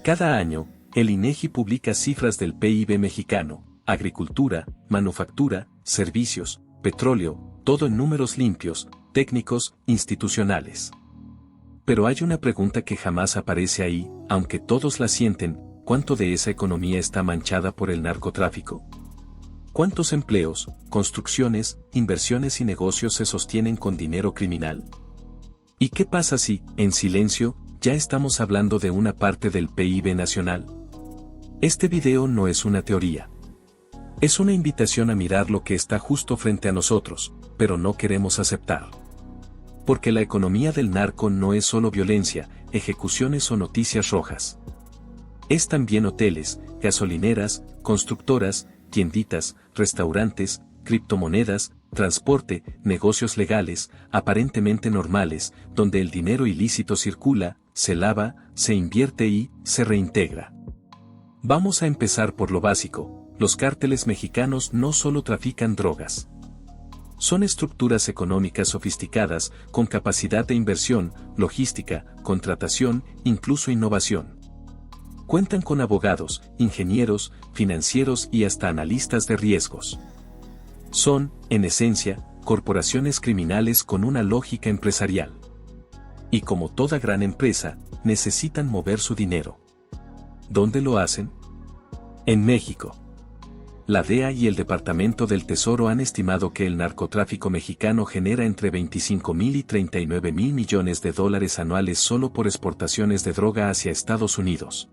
Cada año, el INEGI publica cifras del PIB mexicano, agricultura, manufactura, servicios, petróleo, todo en números limpios, técnicos, institucionales. Pero hay una pregunta que jamás aparece ahí, aunque todos la sienten: ¿cuánto de esa economía está manchada por el narcotráfico? ¿Cuántos empleos, construcciones, inversiones y negocios se sostienen con dinero criminal? ¿Y qué pasa si, en silencio, ya estamos hablando de una parte del PIB nacional? Este video no es una teoría. Es una invitación a mirar lo que está justo frente a nosotros, pero no queremos aceptar. Porque la economía del narco no es solo violencia, ejecuciones o noticias rojas. Es también hoteles, gasolineras, constructoras, tienditas, restaurantes, criptomonedas, transporte, negocios legales, aparentemente normales, donde el dinero ilícito circula, se lava, se invierte y se reintegra. Vamos a empezar por lo básico: los cárteles mexicanos no solo trafican drogas. Son estructuras económicas sofisticadas, con capacidad de inversión, logística, contratación, incluso innovación. Cuentan con abogados, ingenieros, financieros y hasta analistas de riesgos. Son, en esencia, corporaciones criminales con una lógica empresarial. Y como toda gran empresa, necesitan mover su dinero. ¿Dónde lo hacen? En México. La DEA y el Departamento del Tesoro han estimado que el narcotráfico mexicano genera entre 25,000 y 39,000 millones de dólares anuales solo por exportaciones de droga hacia Estados Unidos.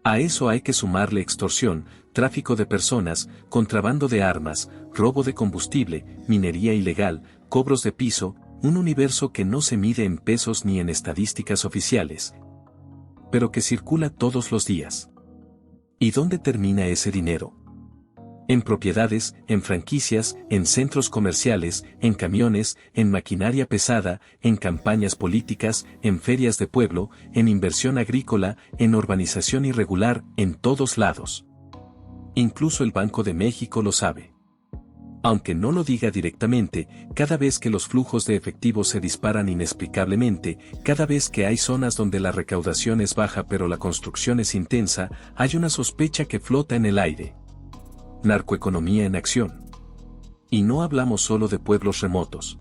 A eso hay que sumarle extorsión, tráfico de personas, contrabando de armas, robo de combustible, minería ilegal, cobros de piso, un universo que no se mide en pesos ni en estadísticas oficiales, pero que circula todos los días. ¿Y dónde termina ese dinero? En propiedades, en franquicias, en centros comerciales, en camiones, en maquinaria pesada, en campañas políticas, en ferias de pueblo, en inversión agrícola, en urbanización irregular, en todos lados. Incluso el Banco de México lo sabe. Aunque no lo diga directamente, cada vez que los flujos de efectivo se disparan inexplicablemente, cada vez que hay zonas donde la recaudación es baja pero la construcción es intensa, hay una sospecha que flota en el aire. Narcoeconomía en acción. Y no hablamos solo de pueblos remotos.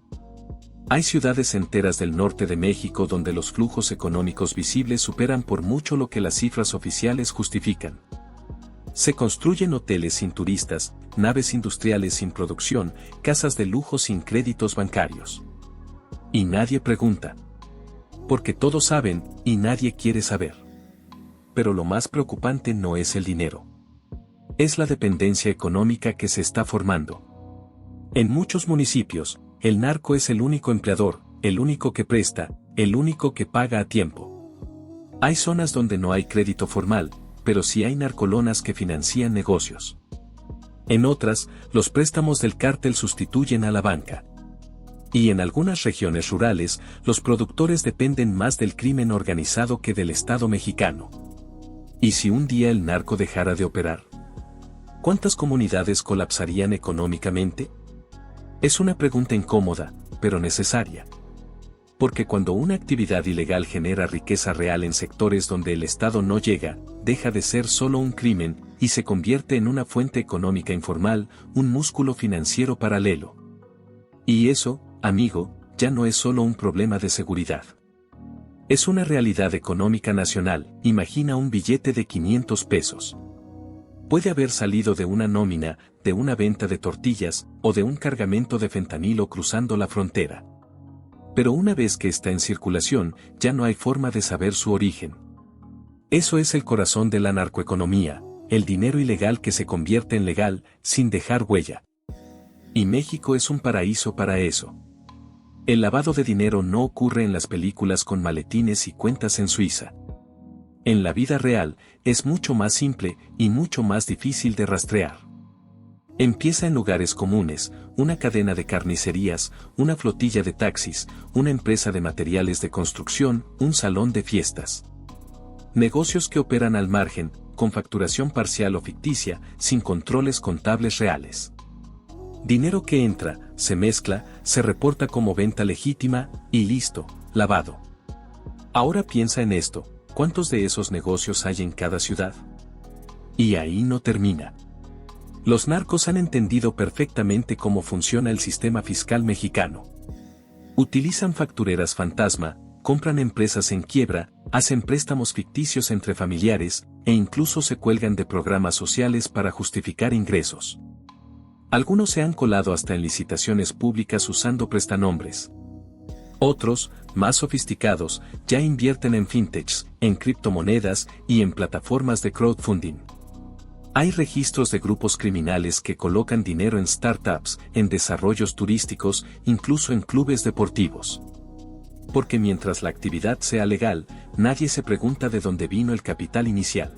Hay ciudades enteras del norte de México donde los flujos económicos visibles superan por mucho lo que las cifras oficiales justifican. Se construyen hoteles sin turistas, naves industriales sin producción, casas de lujo sin créditos bancarios. Y nadie pregunta. Porque todos saben, y nadie quiere saber. Pero lo más preocupante no es el dinero. Es la dependencia económica que se está formando. En muchos municipios, el narco es el único empleador, el único que presta, el único que paga a tiempo. Hay zonas donde no hay crédito formal, pero sí hay narcolonas que financian negocios. En otras, los préstamos del cártel sustituyen a la banca. Y en algunas regiones rurales, los productores dependen más del crimen organizado que del Estado mexicano. ¿Y si un día el narco dejara de operar? ¿Cuántas comunidades colapsarían económicamente? Es una pregunta incómoda, pero necesaria. Porque cuando una actividad ilegal genera riqueza real en sectores donde el Estado no llega, deja de ser solo un crimen, y se convierte en una fuente económica informal, un músculo financiero paralelo. Y eso, amigo, ya no es solo un problema de seguridad. Es una realidad económica nacional. Imagina un billete de 500 pesos. Puede haber salido de una nómina, de una venta de tortillas, o de un cargamento de fentanilo cruzando la frontera. Pero una vez que está en circulación, ya no hay forma de saber su origen. Eso es el corazón de la narcoeconomía, el dinero ilegal que se convierte en legal, sin dejar huella. Y México es un paraíso para eso. El lavado de dinero no ocurre en las películas con maletines y cuentas en Suiza. En la vida real, es mucho más simple y mucho más difícil de rastrear. Empieza en lugares comunes, una cadena de carnicerías, una flotilla de taxis, una empresa de materiales de construcción, un salón de fiestas. Negocios que operan al margen, con facturación parcial o ficticia, sin controles contables reales. Dinero que entra, se mezcla, se reporta como venta legítima, y listo, lavado. Ahora piensa en esto. ¿cuántos de esos negocios hay en cada ciudad? Y ahí no termina. Los narcos han entendido perfectamente cómo funciona el sistema fiscal mexicano. Utilizan factureras fantasma, compran empresas en quiebra, hacen préstamos ficticios entre familiares, e incluso se cuelgan de programas sociales para justificar ingresos. Algunos se han colado hasta en licitaciones públicas usando prestanombres. Otros, más sofisticados, ya invierten en fintechs, en criptomonedas y en plataformas de crowdfunding. Hay registros de grupos criminales que colocan dinero en startups, en desarrollos turísticos, incluso en clubes deportivos. Porque mientras la actividad sea legal, nadie se pregunta de dónde vino el capital inicial.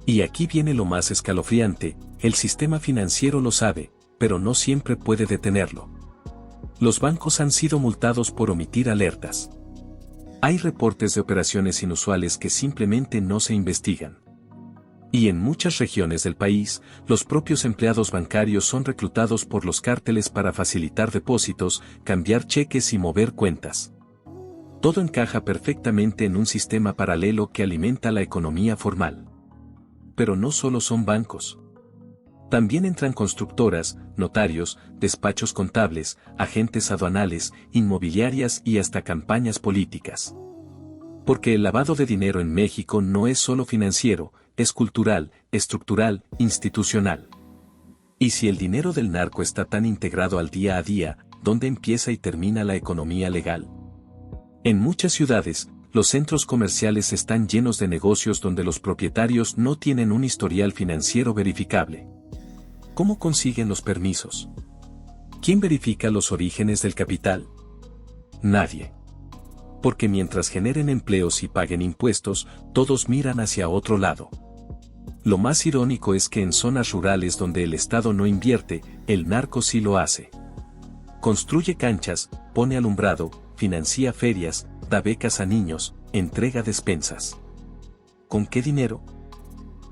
Y aquí viene lo más escalofriante, el sistema financiero lo sabe, pero no siempre puede detenerlo. Los bancos han sido multados por omitir alertas. Hay reportes de operaciones inusuales que simplemente no se investigan. Y en muchas regiones del país, los propios empleados bancarios son reclutados por los cárteles para facilitar depósitos, cambiar cheques y mover cuentas. Todo encaja perfectamente en un sistema paralelo que alimenta la economía formal. Pero no solo son bancos. También entran constructoras, notarios, despachos contables, agentes aduanales, inmobiliarias y hasta campañas políticas. Porque el lavado de dinero en México no es solo financiero, es cultural, estructural, institucional. Y si el dinero del narco está tan integrado al día a día, ¿dónde empieza y termina la economía legal? En muchas ciudades, los centros comerciales están llenos de negocios donde los propietarios no tienen un historial financiero verificable. ¿Cómo consiguen los permisos? ¿Quién verifica los orígenes del capital? Nadie. Porque mientras generen empleos y paguen impuestos, todos miran hacia otro lado. Lo más irónico es que en zonas rurales donde el Estado no invierte, el narco sí lo hace. Construye canchas, pone alumbrado, financia ferias, da becas a niños, entrega despensas. ¿Con qué dinero?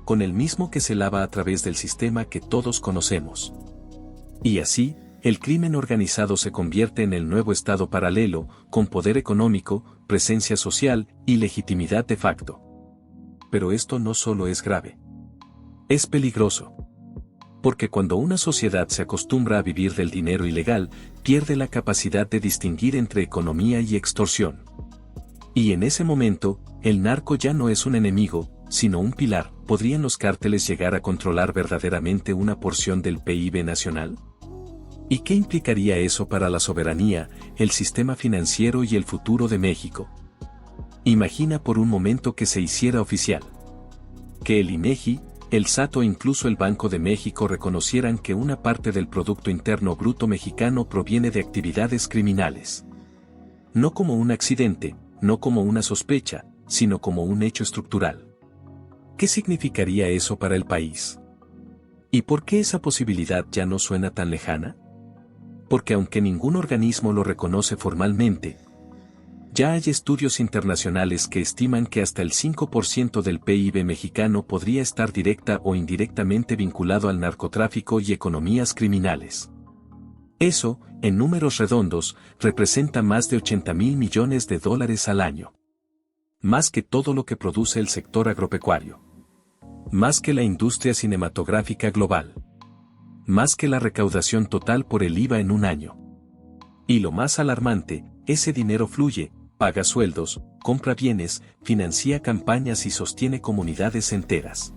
Con el mismo que se lava a través del sistema que todos conocemos. Y así, el crimen organizado se convierte en el nuevo Estado paralelo, con poder económico, presencia social y legitimidad de facto. Pero esto no solo es grave. Es peligroso. Porque cuando una sociedad se acostumbra a vivir del dinero ilegal, pierde la capacidad de distinguir entre economía y extorsión. Y en ese momento, el narco ya no es un enemigo, sino un pilar. ¿Podrían los cárteles llegar a controlar verdaderamente una porción del PIB nacional? ¿Y qué implicaría eso para la soberanía, el sistema financiero y el futuro de México? Imagina por un momento que se hiciera oficial. Que el INEGI, el SAT o incluso el Banco de México reconocieran que una parte del Producto Interno Bruto mexicano proviene de actividades criminales. No como un accidente, no como una sospecha, sino como un hecho estructural. ¿Qué significaría eso para el país? ¿Y por qué esa posibilidad ya no suena tan lejana? Porque aunque ningún organismo lo reconoce formalmente, ya hay estudios internacionales que estiman que hasta el 5% del PIB mexicano podría estar directa o indirectamente vinculado al narcotráfico y economías criminales. Eso, en números redondos, representa más de 80,000 millones de dólares al año. Más que todo lo que produce el sector agropecuario. Más que la industria cinematográfica global. Más que la recaudación total por el IVA en un año. Y lo más alarmante, ese dinero fluye, paga sueldos, compra bienes, financia campañas y sostiene comunidades enteras.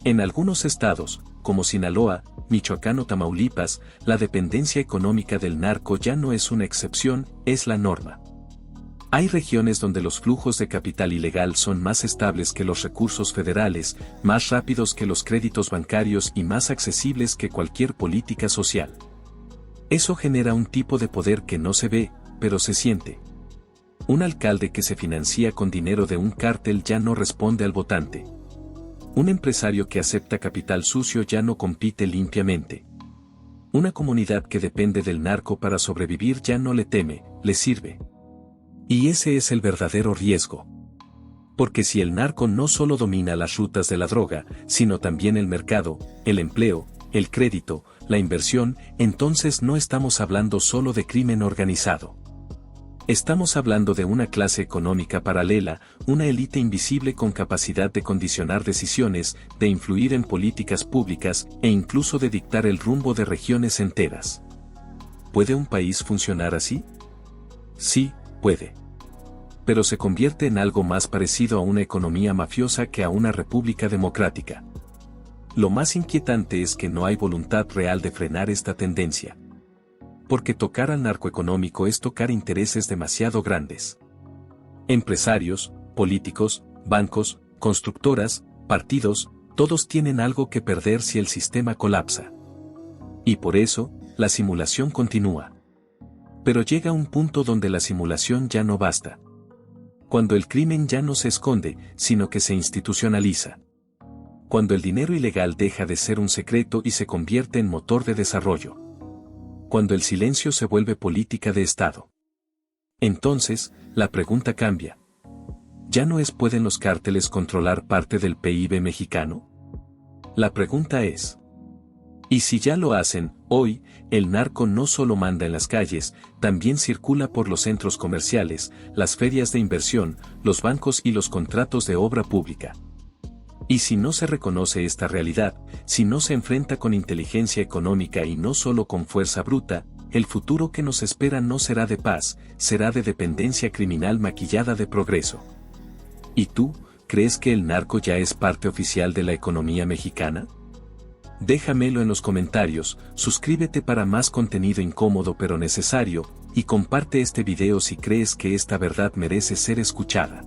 En algunos estados, como Sinaloa, Michoacán o Tamaulipas, la dependencia económica del narco ya no es una excepción, es la norma. Hay regiones donde los flujos de capital ilegal son más estables que los recursos federales, más rápidos que los créditos bancarios y más accesibles que cualquier política social. Eso genera un tipo de poder que no se ve, pero se siente. Un alcalde que se financia con dinero de un cártel ya no responde al votante. Un empresario que acepta capital sucio ya no compite limpiamente. Una comunidad que depende del narco para sobrevivir ya no le teme, le sirve. Y ese es el verdadero riesgo. Porque si el narco no solo domina las rutas de la droga, sino también el mercado, el empleo, el crédito, la inversión, entonces no estamos hablando solo de crimen organizado. Estamos hablando de una clase económica paralela, una élite invisible con capacidad de condicionar decisiones, de influir en políticas públicas e incluso de dictar el rumbo de regiones enteras. ¿Puede un país funcionar así? Sí, puede. Pero se convierte en algo más parecido a una economía mafiosa que a una república democrática. Lo más inquietante es que no hay voluntad real de frenar esta tendencia. Porque tocar al narcoeconómico es tocar intereses demasiado grandes. Empresarios, políticos, bancos, constructoras, partidos, todos tienen algo que perder si el sistema colapsa. Y por eso, la simulación continúa. Pero llega un punto donde la simulación ya no basta. Cuando el crimen ya no se esconde, sino que se institucionaliza. Cuando el dinero ilegal deja de ser un secreto y se convierte en motor de desarrollo. Cuando el silencio se vuelve política de Estado. Entonces, la pregunta cambia. ¿Ya no pueden los cárteles controlar parte del PIB mexicano? La pregunta es, ¿y si ya lo hacen, hoy, el narco no solo manda en las calles, también circula por los centros comerciales, las ferias de inversión, los bancos y los contratos de obra pública? Y si no se reconoce esta realidad, si no se enfrenta con inteligencia económica y no solo con fuerza bruta, el futuro que nos espera no será de paz, será de dependencia criminal maquillada de progreso. ¿Y tú, crees que el narco ya es parte oficial de la economía mexicana? Déjamelo en los comentarios, suscríbete para más contenido incómodo pero necesario, y comparte este video si crees que esta verdad merece ser escuchada.